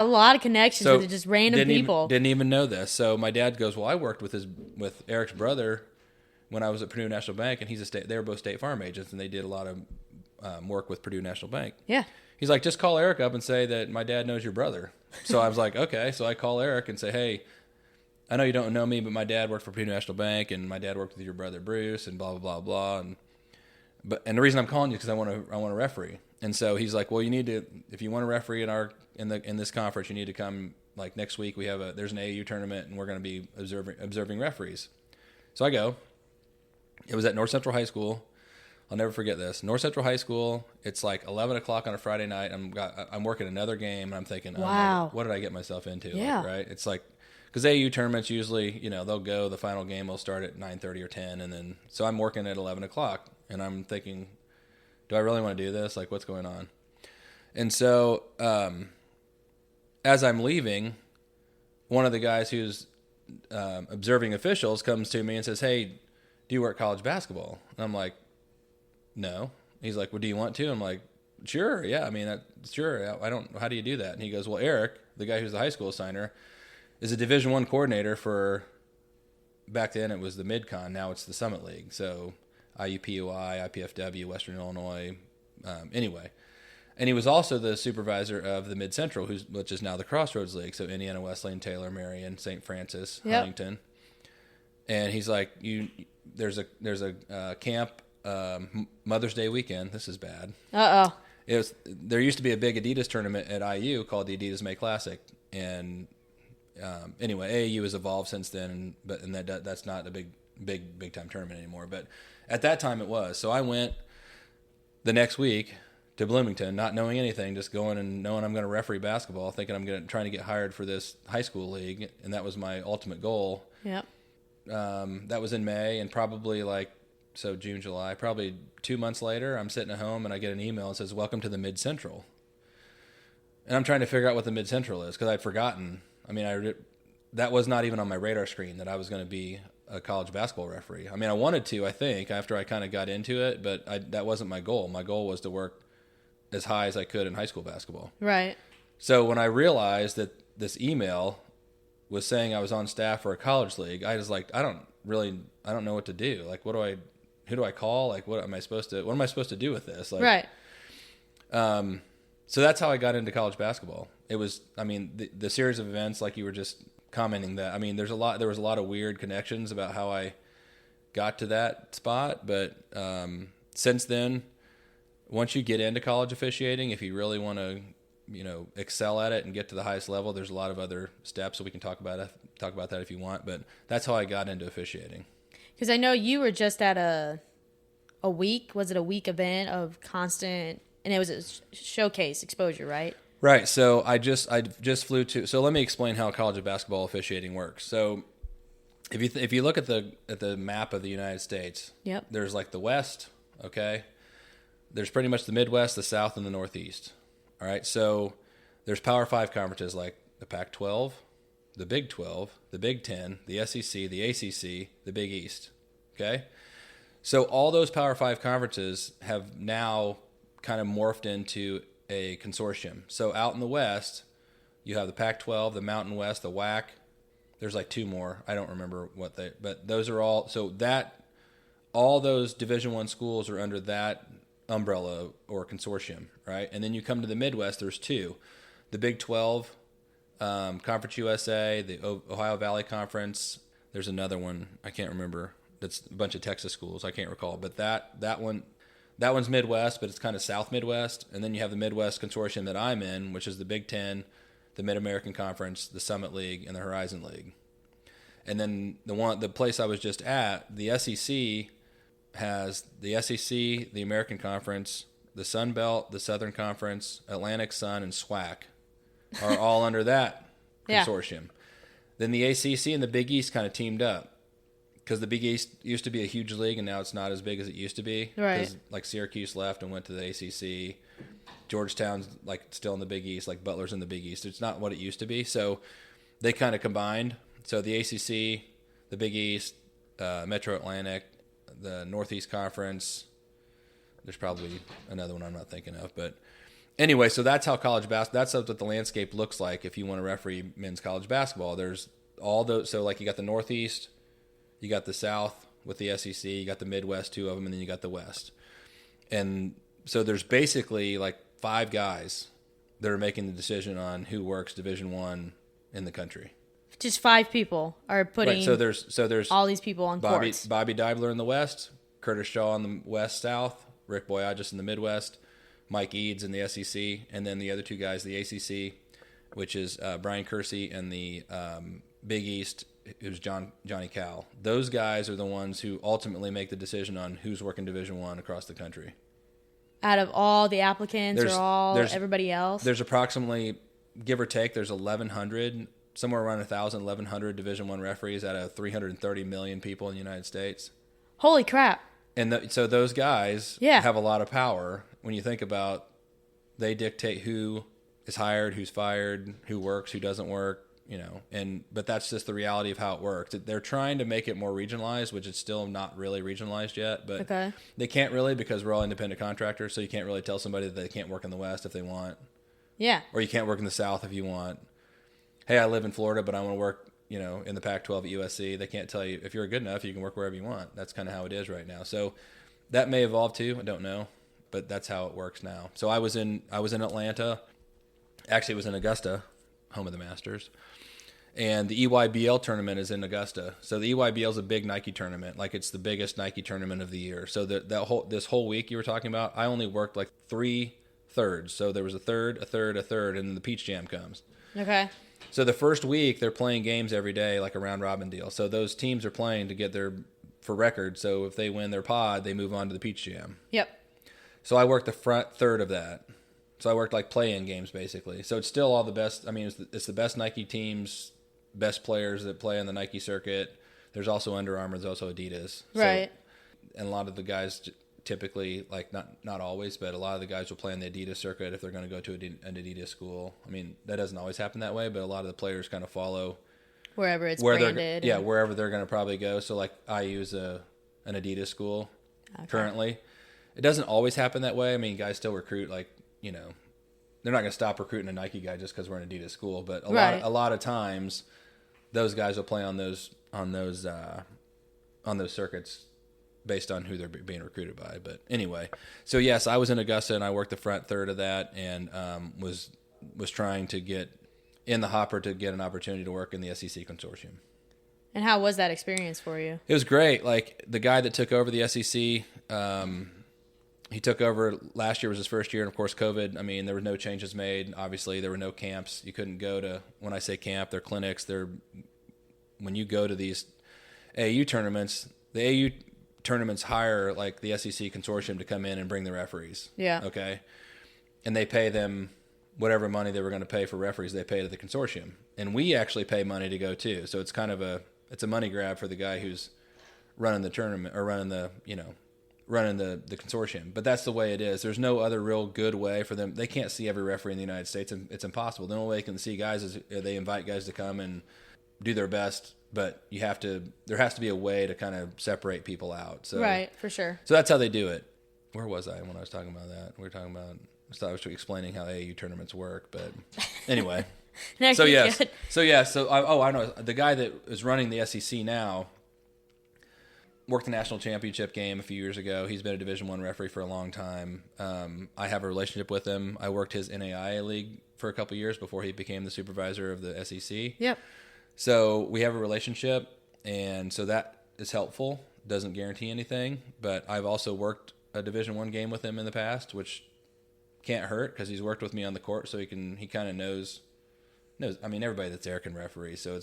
A lot of connections So with just random didn't even people. didn't even know this. So my dad goes, well, I worked with Eric's brother when I was at Purdue National Bank, and they were both State Farm agents, and they did a lot of work with Purdue National Bank. Yeah. He's like, just call Eric up and say that my dad knows your brother. So I was like, okay. So I call Eric and say, hey, I know you don't know me, but my dad worked for Purdue National Bank, and my dad worked with your brother Bruce, and blah blah blah blah. And the reason I'm calling you is because I want to referee. And so he's like, well, you need to, if you want to referee in this conference, you need to come like next week. There's an AAU tournament, and we're going to be observing referees. So I go. It was at North Central High School. I'll never forget this. North Central High School. It's like 11 o'clock on a Friday night. I'm working another game, and I'm thinking, oh, Wow. what did I get myself into? Yeah. Like, right? It's like, because AAU tournaments usually, the final game will start at 9:30 or 10, and then so I'm working at 11 o'clock, and I'm thinking, do I really want to do this? Like, what's going on? And so, as I'm leaving, one of the guys who's observing officials comes to me and says, hey, do you work college basketball? And I'm like, no. He's like, well, do you want to? I'm like, sure. Yeah. I mean, sure. I don't, how do you do that? And he goes, well, Eric, the guy who's the high school assigner, is a Division I coordinator for, back then it was the Mid-Con. Now it's the Summit League. So IUPUI, IPFW, Western Illinois, anyway. And he was also the supervisor of the Mid-Central, which is now the Crossroads League. So Indiana, Wesleyan, Taylor, Marion, St. Francis, Yep. Huntington. And he's like, there's a camp Mother's Day weekend. This is bad. Uh-oh. There used to be a big Adidas tournament at IU called the Adidas May Classic, and anyway, AAU has evolved since then, and that's not a big time tournament anymore. But at that time it was. So I went the next week to Bloomington, not knowing anything, just going and knowing I'm going to referee basketball, thinking trying to get hired for this high school league, and that was my ultimate goal. Yep. That was in May, and probably June, July, probably 2 months later, I'm sitting at home and I get an email that says, welcome to the Mid-Central. And I'm trying to figure out what the Mid-Central is because I'd forgotten. I mean, that was not even on my radar screen that I was going to be a college basketball referee. I mean, I wanted to, I think, after I kind of got into it, but that wasn't my goal. My goal was to work as high as I could in high school basketball. Right. So when I realized that this email was saying I was on staff for a college league, I was like, I don't know what to do. Like, who do I call? Like, what am I supposed to do with this? Like, right. So that's how I got into college basketball. It was, I mean, the series of events, like you were just commenting that, I mean, there was a lot of weird connections about how I got to that spot. But, since then, once you get into college officiating, if you really want to, excel at it and get to the highest level, there's a lot of other steps. So we can talk about that if you want, but that's how I got into officiating. Because I know you were just at a week event of constant, and it was a showcase exposure, right? Right. So I just flew to. So let me explain how college of basketball officiating works. So if you look at the map of the United States, yep. There's like the West. Okay. There's pretty much the Midwest, the South, and the Northeast. All right. So there's Power 5 conferences like the Pac-12, the Big 12, the Big 10, the SEC, the ACC, the Big East. Okay. So all those Power 5 conferences have now kind of morphed into a consortium. So out in the West, you have the Pac-12, the Mountain West, the WAC. There's like two more. I don't remember but those are all, so that, all those Division I schools are under that umbrella or consortium, right? And then you come to the Midwest, there's two. The Big 12, Conference USA, the Ohio Valley Conference. There's another one, I can't remember. That's a bunch of Texas schools, I can't recall. But that one's Midwest, but it's kind of South Midwest. And then you have the Midwest Consortium that I'm in, which is the Big 10, the Mid-American Conference, the Summit League, and the Horizon League. And then the place I was just at, the SEC has the SEC, the American Conference, the Sun Belt, the Southern Conference, Atlantic Sun, and SWAC are all under that consortium. Then the ACC and the Big East kind of teamed up. Because the Big East used to be a huge league, and now it's not as big as it used to be. Right. Because like Syracuse left and went to the ACC. Georgetown's like still in the Big East, like Butler's in the Big East. It's not what it used to be. So they kind of combined. So the ACC, the Big East, Metro Atlantic, the Northeast Conference. There's probably another one I'm not thinking of, but Anyway, so that's how college basketball. That's what the landscape looks like if you want to referee men's college basketball. There's all those. So like you got the Northeast, you got the South with the SEC, you got the Midwest, 2 of them, and then you got the West. And so there's basically like 5 guys that are making the decision on who works Division I in the country. Just 5 people are putting Right, so there's all these people on courts. Bobby Dibler in the West, Curtis Shaw in the West South, Rick Boyages in the Midwest, Mike Eads in the SEC, and then the other 2 guys, the ACC, which is Brian Kersey, and the Big East, it was Johnny Cowell. Those guys are the ones who ultimately make the decision on who's working Division I across the country. Out of all the applicants everybody else? There's approximately, give or take, there's 1,100, somewhere around 1,000, 1,100 Division I referees out of 330 million people in the United States. Holy crap. And so those guys have a lot of power. When you think about, they dictate who is hired, who's fired, who works, who doesn't work, but that's just the reality of how it works. They're trying to make it more regionalized, which is still not really regionalized yet, but they can't really, because we're all independent contractors, so you can't really tell somebody that they can't work in the West if they want. Yeah. Or you can't work in the South if you want. Hey, I live in Florida, but I want to work, in the Pac-12 at USC. They can't tell you, if you're good enough, you can work wherever you want. That's kind of how it is right now. So that may evolve too. I don't know, but that's how it works now. So I was in Atlanta. Actually, it was in Augusta, home of the Masters. And the EYBL tournament is in Augusta. So the EYBL is a big Nike tournament. Like, it's the biggest Nike tournament of the year. So this whole week you were talking about, I only worked like 3 thirds. So there was a third, and then the Peach Jam comes. Okay. So the first week they're playing games every day, like a round robin deal. So those teams are playing to get for record. So if they win their pod, they move on to the Peach Jam. Yep. So I worked the front third of that. So I worked like play-in games basically. So it's still all the best. I mean, it's the best Nike teams, best players that play on the Nike circuit. There's also Under Armour. There's also Adidas. Right. And a lot of the guys typically, like not always, but a lot of the guys will play on the Adidas circuit if they're going to go to an Adidas school. I mean, that doesn't always happen that way, but a lot of the players kind of follow wherever it's branded. Wherever they're going to probably go. So like I use an Adidas school currently. It doesn't always happen that way. I mean, guys still recruit, like, they're not going to stop recruiting a Nike guy just because we're in an Adidas school, but a lot of times those guys will play on those circuits based on who they're being recruited by. But anyway, so yes, I was in Augusta and I worked the front third of that, and was trying to get in the hopper to get an opportunity to work in the SEC consortium. And how was that experience for you? It was great. Like, the guy that took over the SEC, he took over last year, was his first year, and of course COVID. I mean, there were no changes made. Obviously, there were no camps. You couldn't go to, when I say camp, they're clinics. When you go to these AAU tournaments, the AAU tournaments hire like the SEC consortium to come in and bring the referees. Yeah. Okay. And they pay them whatever money they were going to pay for referees. They pay to the consortium, and we actually pay money to go too. So it's kind of a money grab for the guy who's running the tournament or running the consortium. But that's the way it is. There's no other real good way for them. They can't see every referee in the United States, and it's impossible. The only way they can see guys is they invite guys to come and do their best, but there has to be a way to kind of separate people out. So, right, for sure. So that's how they do it. Where was I when I was talking about that? We were talking about, I was explaining how AAU tournaments work, but anyway. No, so yes. I know. The guy that is running the SEC now worked the national championship game a few years ago. He's been a Division I referee for a long time. I have a relationship with him. I worked his NAIA league for a couple years before he became the supervisor of the SEC. Yep. So we have a relationship, and so that is helpful. Doesn't guarantee anything, but I've also worked a Division I game with him in the past, which can't hurt because he's worked with me on the court, so he kind of knows. I mean, everybody that's there can referee, so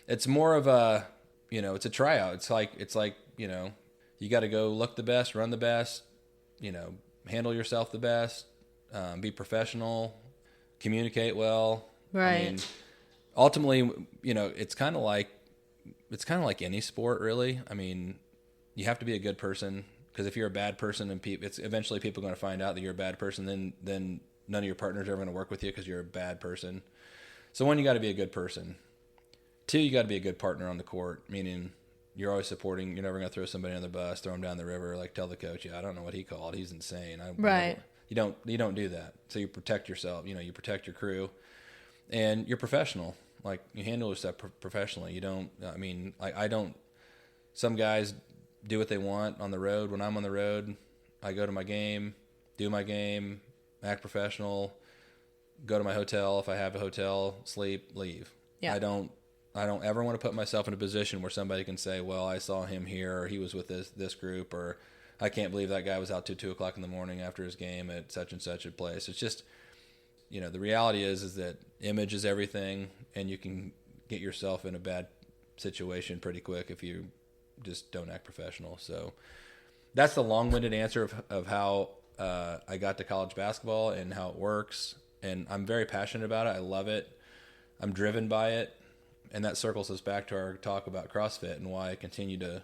it's more of a, it's a tryout. It's like you got to go look the best, run the best, handle yourself the best, be professional, communicate well. Right. I mean, ultimately, it's kind of like any sport, really. I mean, you have to be a good person, because if you're a bad person, and eventually people are going to find out that you're a bad person, then none of your partners are ever going to work with you because you're a bad person. So 1, you got to be a good person. 2, you got to be a good partner on the court, meaning you're always supporting. You're never going to throw somebody on the bus, throw them down the river, like tell the coach, I don't know what he called. He's insane. Right. You don't do that. So you protect yourself. You protect your crew, and you're professional. Like, you handle your stuff professionally. You don't. I mean, I don't. Some guys do what they want on the road. When I'm on the road, I go to my game, do my game, act professional, go to my hotel if I have a hotel, sleep, leave. Yeah. I don't ever want to put myself in a position where somebody can say, well, I saw him here, or he was with this group, or I can't believe that guy was out till 2 o'clock in the morning after his game at such and such a place. It's just, the reality is that image is everything, and you can get yourself in a bad situation pretty quick if you just don't act professional. So that's the long-winded answer of how I got to college basketball and how it works. And I'm very passionate about it. I love it. I'm driven by it. And that circles us back to our talk about CrossFit and why I continue to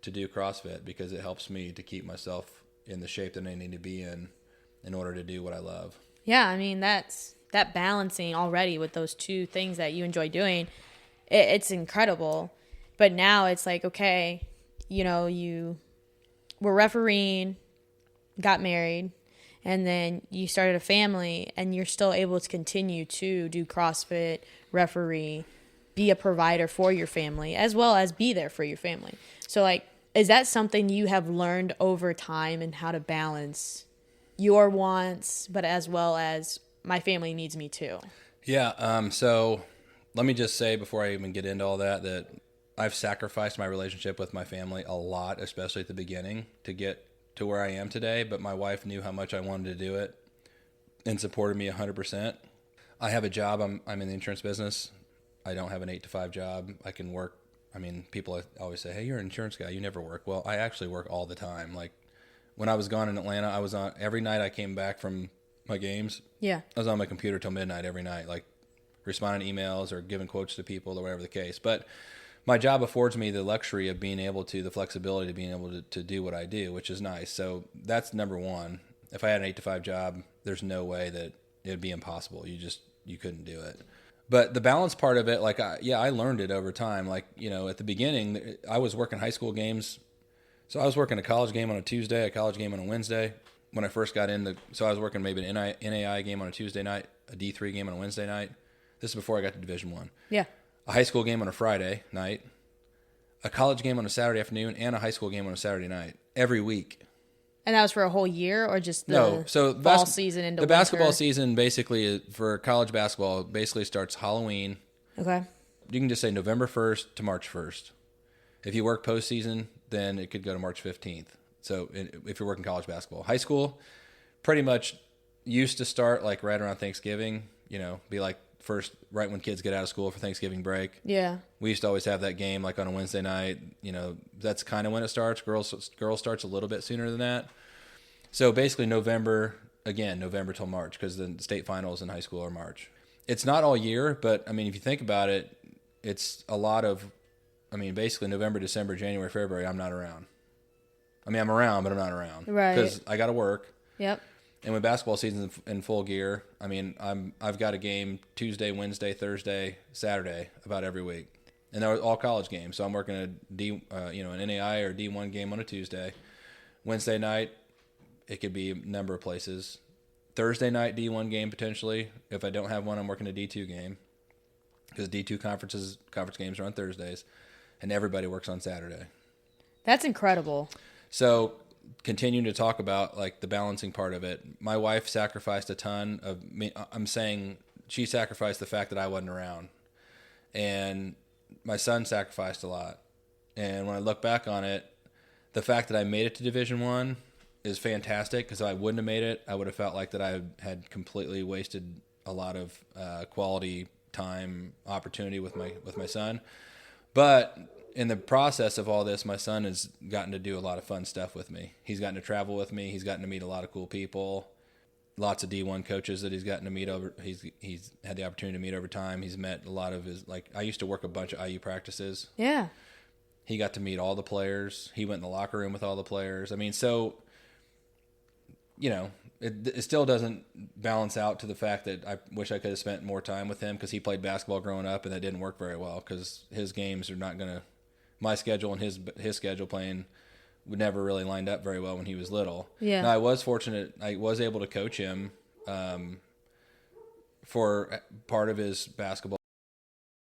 do CrossFit, because it helps me to keep myself in the shape that I need to be in order to do what I love. Yeah, I mean, that balancing already with those two things that you enjoy doing, it's incredible. But now it's like, okay, you were refereeing, got married, and then you started a family, and you're still able to continue to do CrossFit, referee, be a provider for your family, as well as be there for your family. So, like, is that something you have learned over time, and how to balance your wants, but as well as my family needs me too? Yeah. So let me just say before I even get into all that I've sacrificed my relationship with my family a lot, especially at the beginning, to get to where I am today. But my wife knew how much I wanted to do it and supported me 100%. I have a job. I'm in the insurance business. I don't have an 8-to-5 job. I can work. I mean, people always say, hey, you're an insurance guy, you never work. Well, I actually work all the time. Like, when I was gone in Atlanta, I was on every night I came back from my games. Yeah. I was on my computer till midnight every night, like responding to emails or giving quotes to people or whatever the case. But my job affords me the luxury of being able to, the flexibility of being able to do what I do, which is nice. So that's number one. If I had an 8-to-5 job, there's no way that it'd be impossible. You couldn't do it. But the balance part of it, like, I learned it over time. Like, at the beginning, I was working high school games. So I was working a college game on a Tuesday, a college game on a Wednesday. When I first got so I was working maybe an NAI game on a Tuesday night, a D3 game on a Wednesday night. This is before I got to Division I. Yeah. A high school game on a Friday night, a college game on a Saturday afternoon, and a high school game on a Saturday night every week. And that was for a whole year, or just the fall season into the winter? basketball season basically for college basketball basically starts Halloween. Okay. You can just say November 1st to March 1st. If you work postseason, then it could go to March 15th. So if you're working college basketball, high school pretty much used to start like right around Thanksgiving. Be like right when kids get out of school for Thanksgiving break. Yeah. We used to always have that game like on a Wednesday night. That's kind of when it starts. Girls starts a little bit sooner than that. So basically November till March, because the state finals in high school are March. It's not all year, but I mean, if you think about it, it's a lot of, basically November, December, January, February, I'm not around. I'm around, but I'm not around. Right. Because I got to work. Yep. And when basketball season's in full gear, I've got a game Tuesday, Wednesday, Thursday, Saturday about every week, and they're all college games. So I'm working an NAI or D1 game on a Tuesday. Wednesday night, it could be a number of places. Thursday night, D1 game potentially. If I don't have one, I'm working a D2 game, because D2 conference games are on Thursdays, and everybody works on Saturday. That's incredible. So, continuing to talk about like the balancing part of it, my wife sacrificed a ton of me. I'm saying she sacrificed the fact that I wasn't around, and my son sacrificed a lot. And when I look back on it, the fact that I made it to Division I is fantastic, because if I wouldn't have made it, I would have felt like that I had completely wasted a lot of quality time, opportunity with my son. But in the process of all this, my son has gotten to do a lot of fun stuff with me. He's gotten to travel with me. He's gotten to meet a lot of cool people, lots of D1 coaches that he's gotten to meet over. He's had the opportunity to meet over time. He's met a lot of his, like, I used to work a bunch of IU practices. Yeah. He got to meet all the players. He went in the locker room with all the players. So, it still doesn't balance out to the fact that I wish I could have spent more time with him, because he played basketball growing up, and that didn't work very well, because his games are not going to, my schedule and his schedule playing never really lined up very well when he was little. Yeah. Now, I was fortunate. I was able to coach him for part of his basketball